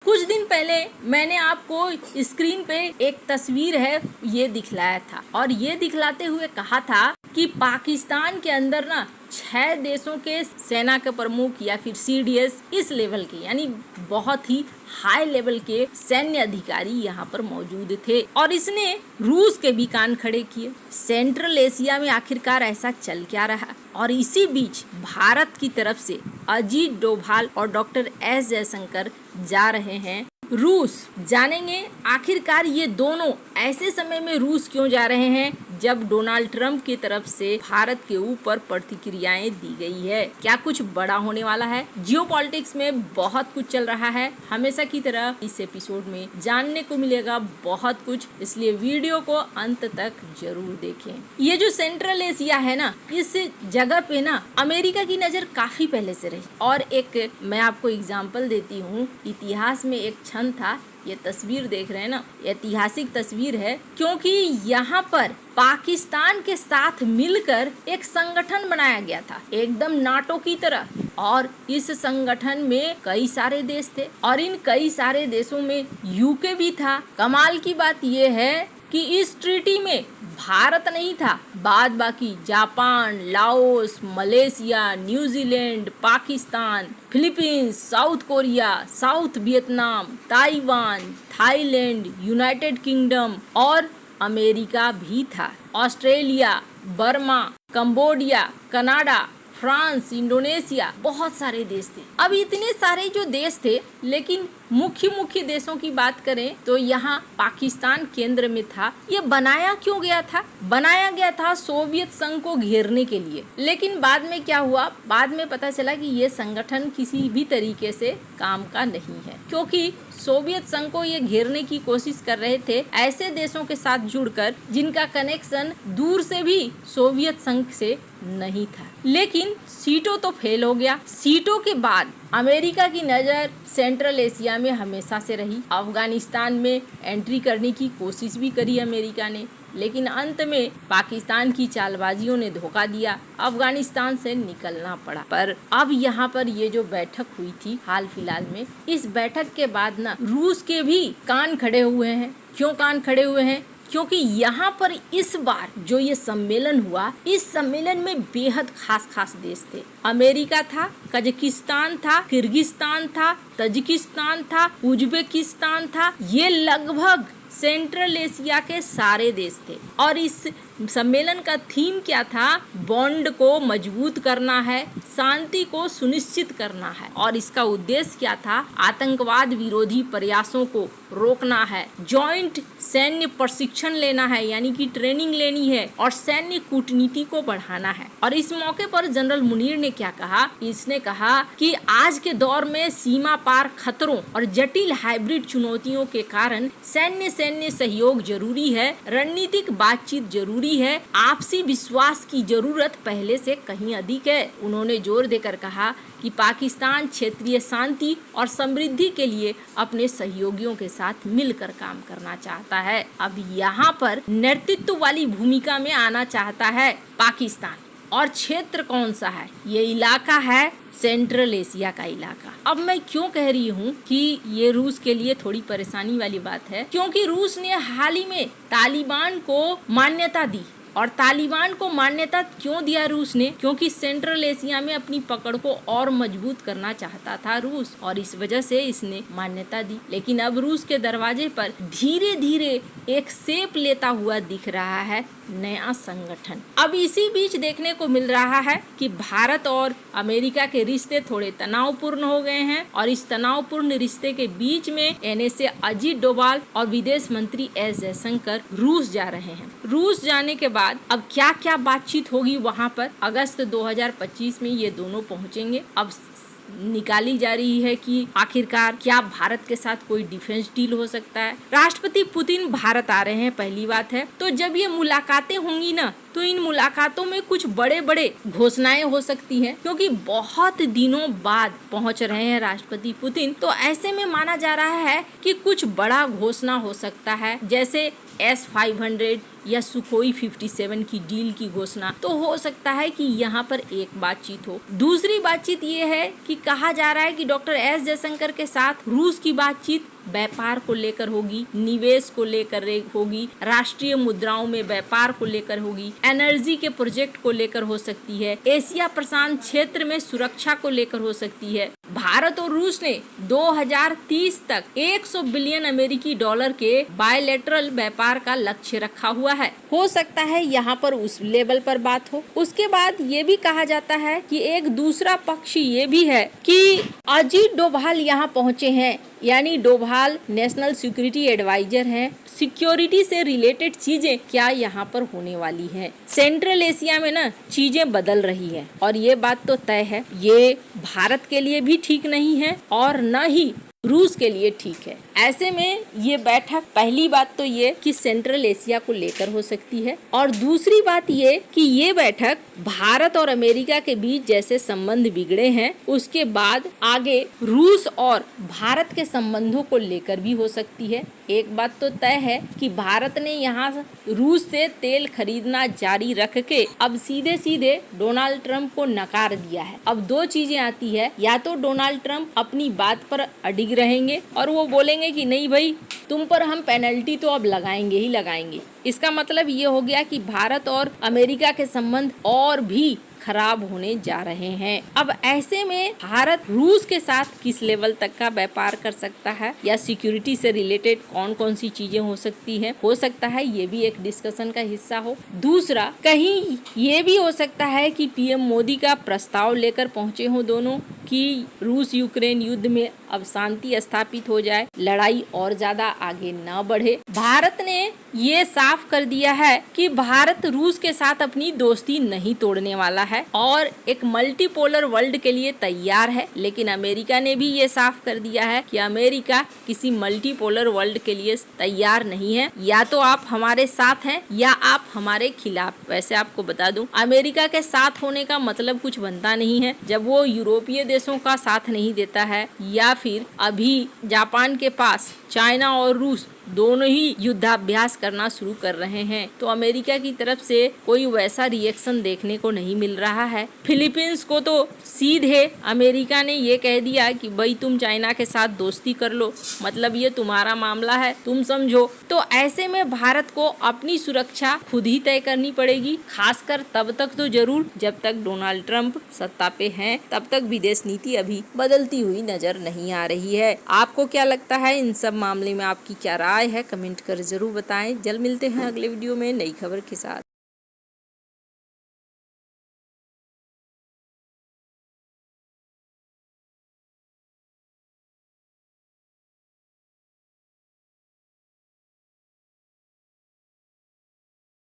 कुछ दिन पहले मैंने आपको स्क्रीन पे एक तस्वीर है ये दिखलाया था और ये दिखलाते हुए कहा था कि पाकिस्तान के अंदर ना 6 देशों के सेना के प्रमुख या फिर सीडीएस इस लेवल के यानी बहुत ही हाई लेवल के सैन्य अधिकारी यहाँ पर मौजूद थे और इसने रूस के भी कान खड़े किए। सेंट्रल एशिया में आखिरकार ऐसा चल क्या रहा, और इसी बीच भारत की तरफ से अजीत डोभाल और डॉक्टर एस जयशंकर जा रहे हैं रूस। जानेंगे आखिरकार ये दोनों ऐसे समय में रूस क्यों जा रहे हैं जब डोनाल्ड ट्रंप की तरफ से भारत के ऊपर प्रतिक्रियाएं दी गई है। क्या कुछ बड़ा होने वाला है? जियोपॉलिटिक्स में बहुत कुछ चल रहा है, हमेशा की तरह इस एपिसोड में जानने को मिलेगा बहुत कुछ, इसलिए वीडियो को अंत तक जरूर देखें। ये जो सेंट्रल एशिया है ना, इस जगह पे ना अमेरिका की नजर काफी पहले से रही और एक मैं आपको एग्जाम्पल देती हूँ। इतिहास में एक क्षण था, ये तस्वीर देख रहे हैं ना, ऐतिहासिक तस्वीर है क्योंकि यहाँ पर पाकिस्तान के साथ मिलकर एक संगठन बनाया गया था एकदम नाटो की तरह, और इस संगठन में कई सारे देश थे और इन कई सारे देशों में यूके भी था। कमाल की बात यह है कि इस ट्रीटी में भारत नहीं था, बाद बाकी Japan, Laos, Malaysia, New Zealand, Pakistan, Philippines, south Korea, south Vietnam, Taiwan, Thailand, United kingdom और अमेरिका भी था। Australia, Burma, Cambodia, Canada, France, Indonesia, बहुत सारे देश थे। अब इतने सारे जो देश थे, लेकिन मुख्य देशों की बात करें तो यहाँ पाकिस्तान केंद्र में था। ये बनाया क्यों गया था? बनाया गया था सोवियत संघ को घेरने के लिए, लेकिन बाद में क्या हुआ? बाद में पता चला कि ये संगठन किसी भी तरीके से काम का नहीं है, क्योंकि सोवियत संघ को ये घेरने की कोशिश कर रहे थे ऐसे देशों के साथ जुड़कर जिनका कनेक्शन दूर से भी सोवियत संघ से नहीं था। लेकिन सीटों तो फेल हो गया। सीटों के बाद अमेरिका की नज़र सेंट्रल एशिया में हमेशा से रही। अफगानिस्तान में एंट्री करने की कोशिश भी करी अमेरिका ने, लेकिन अंत में पाकिस्तान की चालबाजियों ने धोखा दिया, अफगानिस्तान से निकलना पड़ा। पर अब यहाँ पर ये जो बैठक हुई थी हाल फिलहाल में, इस बैठक के बाद ना रूस के भी कान खड़े हुए हैं। क्यों कान खड़े हुए हैं? क्योंकि यहाँ पर इस बार जो ये सम्मेलन हुआ, इस सम्मेलन में बेहद खास देश थे। अमेरिका था, कजाकिस्तान था, किर्गिस्तान था, तजिकिस्तान था, उज्बेकिस्तान था। ये लगभग सेंट्रल एशिया के सारे देश थे और इस सम्मेलन का थीम क्या था? बॉन्ड को मजबूत करना है, शांति को सुनिश्चित करना है। और इसका उद्देश्य क्या था? आतंकवाद विरोधी प्रयासों को रोकना है, जॉइंट सैन्य प्रशिक्षण लेना है यानी कि ट्रेनिंग लेनी है, और सैन्य कूटनीति को बढ़ाना है। और इस मौके पर जनरल मुनीर ने क्या कहा? इसने कहा कि आज के दौर में सीमा पार खतरों और जटिल हाइब्रिड चुनौतियों के कारण सैन्य सहयोग जरूरी है, रणनीतिक बातचीत जरूरी है, आपसी विश्वास की जरूरत पहले से कहीं अधिक है। उन्होंने जोर देकर कहा कि पाकिस्तान क्षेत्रीय शांति और समृद्धि के लिए अपने सहयोगियों के साथ मिलकर काम करना चाहता है। अब यहाँ पर नेतृत्व वाली भूमिका में आना चाहता है पाकिस्तान। और क्षेत्र कौन सा है? ये इलाका है सेंट्रल एशिया का इलाका। अब मैं क्यों कह रही हूँ कि ये रूस के लिए थोड़ी परेशानी वाली बात है, क्योंकि रूस ने हाल ही में तालिबान को मान्यता दी। और तालिबान को मान्यता क्यों दिया रूस ने? क्योंकि सेंट्रल एशिया में अपनी पकड़ को और मजबूत करना चाहता था रूस, और इस वजह से इसने मान्यता दी। लेकिन अब रूस के दरवाजे पर धीरे धीरे एक शेप लेता हुआ दिख रहा है नया संगठन। अब इसी बीच देखने को मिल रहा है कि भारत और अमेरिका के रिश्ते थोड़े तनावपूर्ण हो गए हैं, और इस तनावपूर्ण रिश्ते के बीच में एनएसए अजीत डोभाल और विदेश मंत्री एस जयशंकर रूस जा रहे हैं। रूस जाने के बाद अब क्या क्या बातचीत होगी वहाँ पर? अगस्त 2025 में ये दोनों पहुँचेंगे। अब निकाली जा रही है कि आखिरकार क्या भारत के साथ कोई डिफेंस डील हो सकता है। राष्ट्रपति पुतिन भारत आ रहे हैं, पहली बात है। तो जब ये मुलाकातें होंगी ना, तो इन मुलाकातों में कुछ बड़े बड़े घोषणाएं हो सकती हैं, क्योंकि बहुत दिनों बाद पहुंच रहे हैं राष्ट्रपति पुतिन। तो ऐसे में माना जा रहा है कि कुछ बड़ा घोषणा हो सकता है, जैसे S-500 या सुखोई 57 की डील की घोषणा, तो हो सकता है कि यहाँ पर एक बातचीत हो। दूसरी बातचीत ये है कि कहा जा रहा है कि डॉक्टर एस जयशंकर के साथ रूस की बातचीत व्यापार को लेकर होगी, निवेश को लेकर होगी, राष्ट्रीय मुद्राओं में व्यापार को लेकर होगी, एनर्जी के प्रोजेक्ट को लेकर हो सकती है, एशिया प्रशांत क्षेत्र में सुरक्षा को लेकर हो सकती है। भारत और रूस ने 2030 तक 100 बिलियन अमेरिकी डॉलर के बायलैटरल व्यापार का लक्ष्य रखा हुआ है। हो सकता है यहाँ पर उस लेवल पर बात हो। उसके बाद ये भी कहा जाता है कि एक दूसरा पक्ष ये भी है कि अजीत डोभाल यहाँ पहुँचे हैं, यानी डोभाल नेशनल सिक्योरिटी एडवाइजर हैं। सिक्योरिटी से रिलेटेड चीजें क्या यहाँ पर होने वाली हैं। सेंट्रल एशिया में ना चीजें बदल रही है और ये बात तो तय है, ये भारत के लिए भी ठीक नहीं है और न ही रूस के लिए ठीक है। ऐसे में ये बैठक, पहली बात तो ये कि सेंट्रल एशिया को लेकर हो सकती है और दूसरी बात ये कि ये बैठक भारत और अमेरिका के बीच जैसे संबंध बिगड़े हैं उसके बाद आगे रूस और भारत के संबंधों को लेकर भी हो सकती है। एक बात तो तय है कि भारत ने यहाँ रूस से तेल खरीदना जारी रख के अब सीधे सीधे डोनाल्ड ट्रंप को नकार दिया है। अब दो चीजें आती है, या तो डोनाल्ड ट्रंप अपनी बात पर अडिग रहेंगे और वो बोलेंगे कि नहीं भाई, तुम पर हम पेनल्टी तो अब लगाएंगे ही लगाएंगे। इसका मतलब ये हो गया कि भारत और अमेरिका के संबंध और भी खराब होने जा रहे हैं। अब ऐसे में भारत रूस के साथ किस लेवल तक का व्यापार कर सकता है या सिक्योरिटी से रिलेटेड कौन कौन सी चीजें हो सकती हैं, हो सकता है ये भी एक डिस्कशन का हिस्सा हो। दूसरा, कहीं ये भी हो सकता है कि पीएम मोदी का प्रस्ताव लेकर पहुंचे हो दोनों कि रूस यूक्रेन युद्ध में अब शांति स्थापित हो जाए, लड़ाई और ज्यादा आगे न बढ़े। भारत ने ये साफ कर दिया है कि भारत रूस के साथ अपनी दोस्ती नहीं तोड़ने वाला है और एक मल्टीपोलर वर्ल्ड के लिए तैयार है, लेकिन अमेरिका ने भी ये साफ कर दिया है कि अमेरिका किसी मल्टीपोलर वर्ल्ड के लिए तैयार नहीं है। या तो आप हमारे साथ हैं या आप हमारे खिलाफ। वैसे आपको बता दूं, अमेरिका के साथ होने का मतलब कुछ बनता नहीं है जब वो यूरोपीय देशों का साथ नहीं देता है, या फिर अभी जापान के पास चाइना और रूस दोनों ही युद्धाभ्यास करना शुरू कर रहे हैं, तो अमेरिका की तरफ से कोई वैसा रिएक्शन देखने को नहीं मिल रहा है। फिलीपींस को तो सीधे अमेरिका ने ये कह दिया कि भाई तुम चाइना के साथ दोस्ती कर लो, मतलब ये तुम्हारा मामला है, तुम समझो। तो ऐसे में भारत को अपनी सुरक्षा खुद ही तय करनी पड़ेगी, खासकर तब तक तो जरूर जब तक डोनाल्ड ट्रंप सत्ता पे हैं, तब तक विदेश नीति अभी बदलती हुई नजर नहीं आ रही है। आपको क्या लगता है इन सब मामले में, आपकी क्या राय है, कमेंट कर जरूर बताएं। जल्द मिलते हैं अगले वीडियो में नई खबर के साथ।